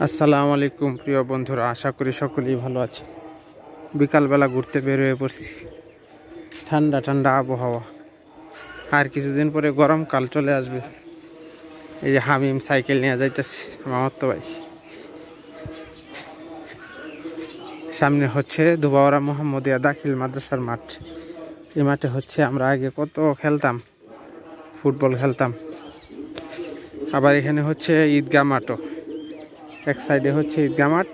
আসসালামু আলাইকুম প্রিয় বন্ধুরা, আশা করি সকলেই ভালো আছে। বিকালবেলা ঘুরতে বের হয়ে পড়ছি। ঠান্ডা ঠান্ডা আবহাওয়া, আর কিছুদিন পরে গরমকাল চলে আসবে। এই যে হামিম সাইকেল নিয়ে যাইতেছে, মামাতো ভাই। সামনে হচ্ছে দুবাওয়ারা মোহাম্মদিয়া দাখিল মাদ্রাসার মাঠ। এই মাঠে হচ্ছে আমরা আগে কত খেলতাম, ফুটবল খেলতাম। আবার এখানে হচ্ছে ঈদগাহ মাঠও। এক সাইডে হচ্ছে ঈদগাহ মাঠ,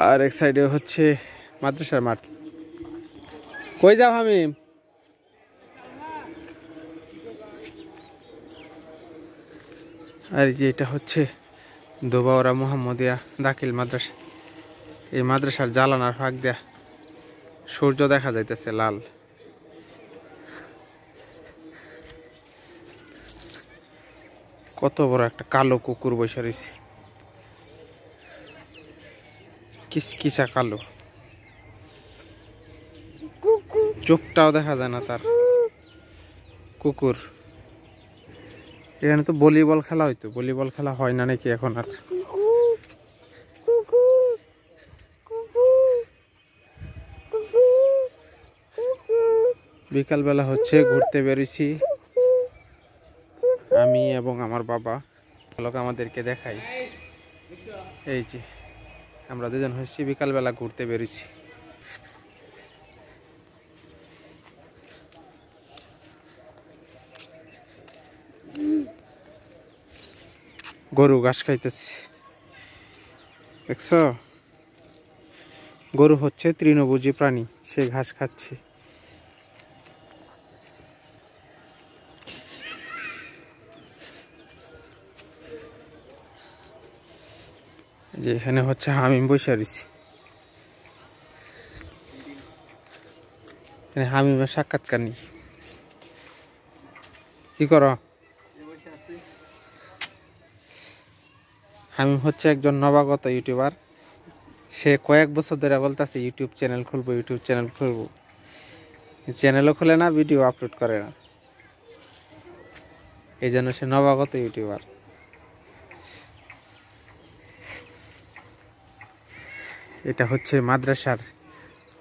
আর এক সাইডে হচ্ছে মাদ্রাসার মাঠ। কই যাও হামিম? আর যে এটা হচ্ছে দুবাওয়ারা মোহাম্মদিয়া দাখিল মাদ্রাসা। এই মাদ্রাসার জালানার ফাঁক দেয়া সূর্য দেখা যাইতেছে লাল। কত বড় একটা কালো কুকুর বসে রয়েছে, কিসকিসা কালো, চোখটাও দেখা যায় না তার। কুকুর। এখানে তো ভলিবল খেলা হইতো, ভলিবল খেলা হয় না নাকি এখন আর? বিকালবেলা হচ্ছে ঘুরতে বেরিয়েছি আমি এবং আমার বাবা। লোক আমাদেরকে দেখাই, এই যে আমরা দুজন হচ্ছি বিকালবেলা ঘুরতে বেরিয়েছি। গরু ঘাস খাইতেছে, দেখছো? গরু হচ্ছে তৃণভোজী প্রাণী, সে ঘাস খাচ্ছে। যে এখানে হচ্ছে হামিম বসে রয়েছে। এখানে হামিমের সাক্ষাৎকার নেই। কি করো? হামিম হচ্ছে একজন নবাগত ইউটিউবার। সে কয়েক বছর ধরে বলতেছে ইউটিউব চ্যানেল খুলবো, ইউটিউব চ্যানেল খুলবো। চ্যানেলও খুলে না, ভিডিও আপলোড করে না। এই জন্য সে নবাগত ইউটিউবার। এটা হচ্ছে মাদ্রাসার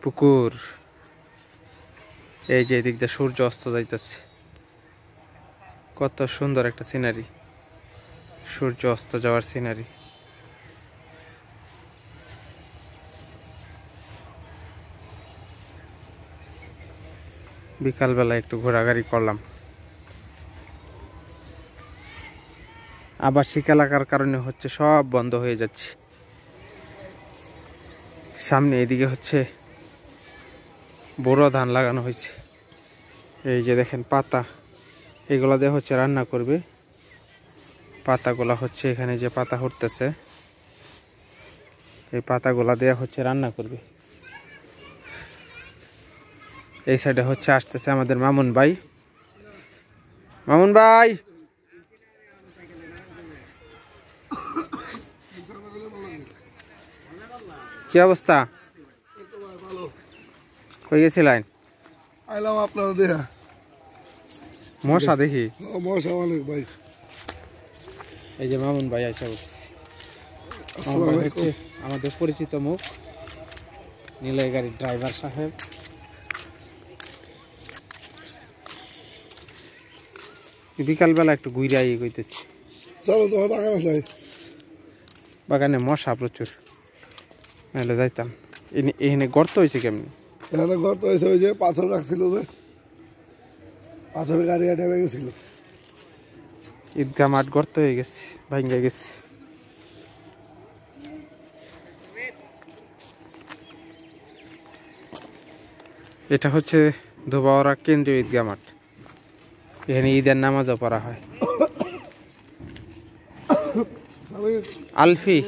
পুকুর। এই যে এদিক দিয়ে সূর্য অস্ত যাইতেছে, কত সুন্দর একটা সিনারি, সূর্য অস্ত যাওয়ার সিনারি। বিকালবেলা একটু ঘোরাঘুরি করলাম। আবাসিক এলাকার কারণে হচ্ছে সব বন্ধ হয়ে যাচ্ছে। সামনে এদিকে হচ্ছে বোরো ধান লাগানো হয়েছে। এই যে দেখেন পাতা, এগুলা দিয়ে হচ্ছে রান্না করবে। পাতাগুলা হচ্ছে এখানে যে পাতা হরতেছে, এই পাতাগুলা দিয়ে হচ্ছে রান্না করবে। এই সাইডে হচ্ছে আসতেছে আমাদের মামুন ভাই। মামুন ভাই, কি অবস্থা? কই গেছিলেন? আইলাম আপনার দেখা। মশা দেখি, মশা অনেক ভাই। এই যে মামুন ভাই আইসা বলছে। আমাদের পরিচিত মুখ, নীলয় গাড়ির ড্রাইভার সাহেব। বিকালবেলা একটু ঘুরে আই কইতেছি। চলো তোমার বাগান আছে। বাগানে মশা প্রচুর, নাহলে যাইতাম। এখানে গর্ত হয়েছে কেমনি? এখানে গর্ত হয়েছে, ওই যে পাথর রাখছিল, যে পাথরের গাড়ি আটে গেছিল। ঈদগাহ মাঠ গর্ত হয়ে গেছে, ভাঙ্গা গেছে। এটা হচ্ছে দুবাওয়ারা কেন্দ্রীয় ঈদগাহ মাঠ। এখানে ঈদের নামাজও পড়া হয়। আলফি,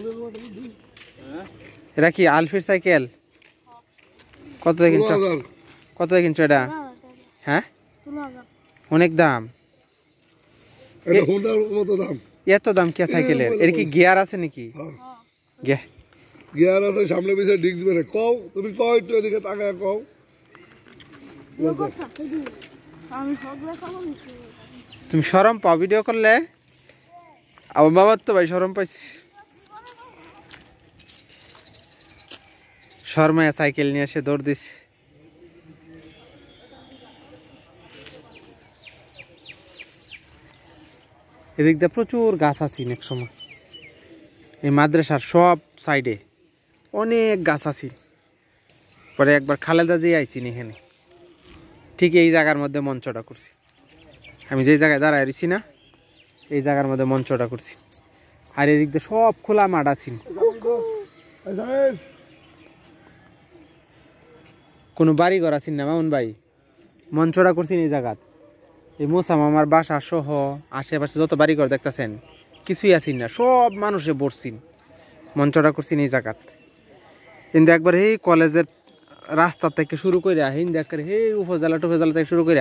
এটা কি আলফির সাইকেল? কত দিয়ে কিনছো? কত দিয়ে কিনছো এটা? হ্যাঁ, অনেক দাম। এত দাম কে সাইকেলের? এর কি গিয়ার আছে নাকি? গিয়ার আছে, সামনে পিছনে ডিস্ক ব্রেক। কও তুমি, কও একটু এদিকে তাকায় কও। তুমি শরম পাও ভিডিও করলে? আমার বাবার তো ভাই শরম পাইছি। শর্মায় সাইকেল নিয়ে এসে দৌড় দিস। এদিক দিয়ে প্রচুর গাছ আছে এক সময়। এই মাদ্রাসার সব সাইডে অনেক গাছ আছে। পরে একবার খালেদা দিয়ে আইছি এখানে, ঠিক এই জায়গার মধ্যে মঞ্চটা করছি। আমি যে জায়গায় দাঁড়ায় রয়েছি না, এই জায়গার মধ্যে মঞ্চটা করছি। আর এদিক দিয়ে সব খোলা মাঠ আছে, কোনো বাড়ি ঘর আছেন না মামুন ভাই। মঞ্চটা করছি এই জায়গাত। এই মোসা মামার বাসা সহ আশেপাশে যত বাড়ি ঘর দেখতেছেন কিছুই আছেন না, সব মানুষে বসছেন। মঞ্চটা করছি এই জায়গাত। কিন্তু একবার এই কলেজের রাস্তা থেকে শুরু করে হিন্দি একবার হে উপজেলা টুপজেলা থেকে শুরু করে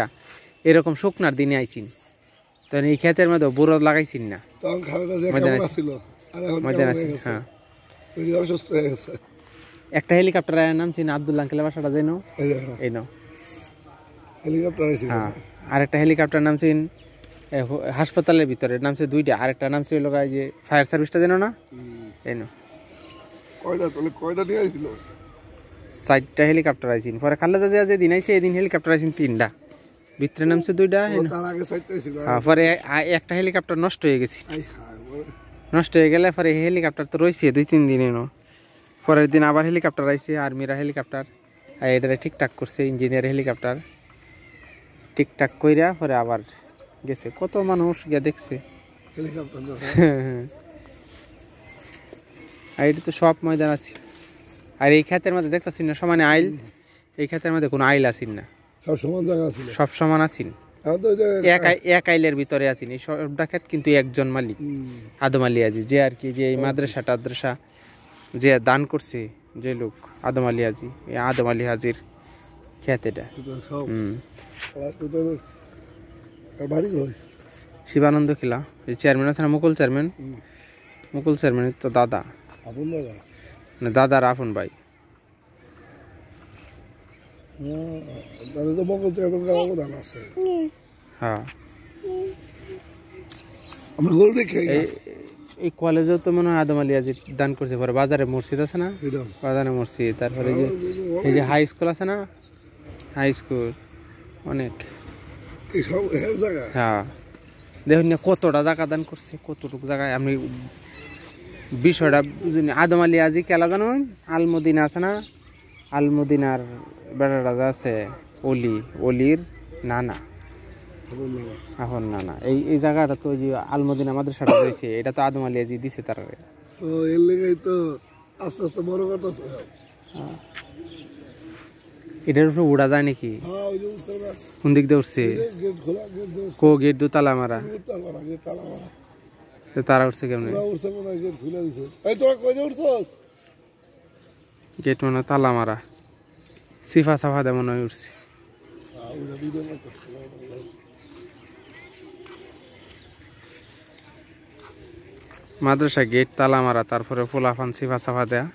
এরকম শুকনার দিনে আইসিন। তখন এই ক্ষেতের মধ্যে বড় লাগাইছিন না, ময়দান আছেন। হ্যাঁ, একটা হেলিকপ্টার নামছেন আব্দুল্লাহ আঙ্কেলের বাসাটা যাই নাও, এই নাও হেলিকপ্টার। হ্যাঁ, আরেকটা হেলিকপ্টার নামছেন হাসপাতালের ভিতরে, নামছে দুইটা। আরেকটা নামছে হলো যে ফায়ার সার্ভিসটা জানো না, এই নাও। চারটা হেলিকপ্টার আইসিন। পরে খালেদা জিয়া যেদিন আইসে এদিন হেলিকপ্টার আইসিন তিনটা, ভিতরে নামছে দুইটা। পরে একটা হেলিকপ্টার নষ্ট হয়ে গেছে, নষ্ট হয়ে গেলে পরে হেলিকপ্টার তো রয়েছে 2-3 দিন এনো। পরের দিন আবার হেলিকপ্টার আইসে, আর্মিরা হেলিকপ্টার। আর এটারে ঠিকঠাক করছে ইঞ্জিনিয়ার হেলিকপ্টার, ঠিকঠাক কইরা পরে আবার গেছে। কত মানুষ গিয়া দেখছে। আর এটা তো সব ময়দান আছে। আর এই ক্ষেতের মধ্যে দেখতেছি না সমানে আইল, এই ক্ষেতের মধ্যে কোনো আইল আসিন না, সব সমান জায়গা আছে, সব সমান আছেন। এক আইলের ভিতরে আছেন এই সবটা ক্ষেত, কিন্তু একজন মালিক আদম আলী আজি, যে আর কি যে এই মাদ্রাসা টাদ্রাসা যে দান করছে যে লোক আদম আলী আজি, এই আদম আলী হাজির ক্ষেত এটা। শিবানন্দ খিলা যে চেয়ারম্যান আছে না, মুকুল চেয়ারম্যান, মুকুল চেয়ারম্যানের তো দাদা, না দাদার আপন ভাই। হ্যাঁ, এই কলেজেও তো মনে হয় আদম আলী আজি দান করছে। পরে বাজারে মসজিদ আছে না, বাজারে মসজিদ, তারপরে যে এই যে হাই স্কুল আছে না, হাই স্কুল অনেক। হ্যাঁ, দেখুন না কতটা জায়গা দান করছে, কতটুকু জায়গায়। আমি বিষয়টা বুঝিনি। আদম আলী আজি কেলা জানো, আলমদিনা আছে না, আলমদিনার বেড়াটা আছে অলি, অলির নানা, এখন নানা। এই জায়গাটা তো যে আলমদিনা মাদ্রাসাটা রয়েছে, এটা তো আদম আলী আজি দিছে তার। এটার উপরে উড়া যায় নাকি? কোন দিক দিয়ে উঠছে? কো গেট দু তালা মারা, তারা উঠছে কেমন? গেট মানে তালা মারা, সিফা সাফা দেয় মনে হয় উঠছে। মাদ্রাসা গেট তালা মারা, তারপরে ফুলাফান সিফা সাফা দেয়া,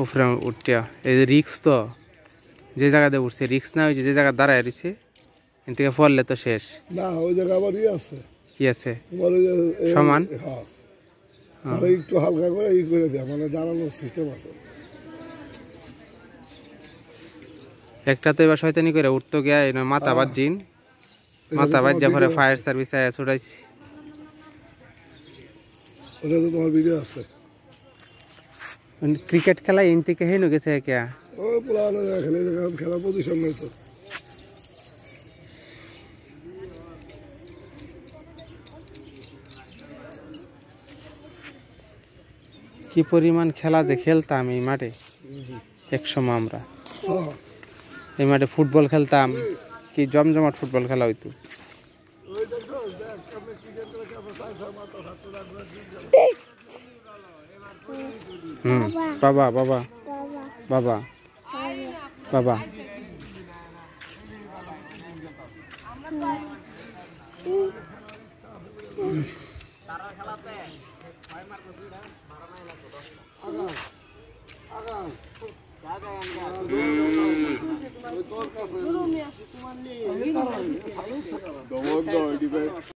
উপরে উঠিয়া। এই যে রিক্স তো, যে জায়গাতে উঠছে রিক্স না, ওই যে জায়গা দাঁড়ায় রয়েছে, এর থেকে পড়লে তো শেষ। না, ওই জায়গা আবার আছে, কি আছে সমান, একটু হালকা করে ই করে দেয়, মানে দাঁড়ানোর সিস্টেম আছে। একটা তো এবার শয়তানি করে উঠতো গিয়া মাথা বাজিন, মাথা বাজ্যা পরে ফায়ার সার্ভিস আয়া ছুটাইছি। ওটা তো তোমার ভিডিও আছে। ক্রিকেট খেলা ইন থেকে হেন গেছে কে? ও পুরানো খেলে, খেলার পজিশন নেই তো। কি পরিমাণ খেলা যে খেলতাম এই মাঠে একসময়। আমরা এই মাঠে ফুটবল খেলতাম, কি জমজমাট ফুটবল খেলা হইতো। বাবা বাবা বাবা বাবা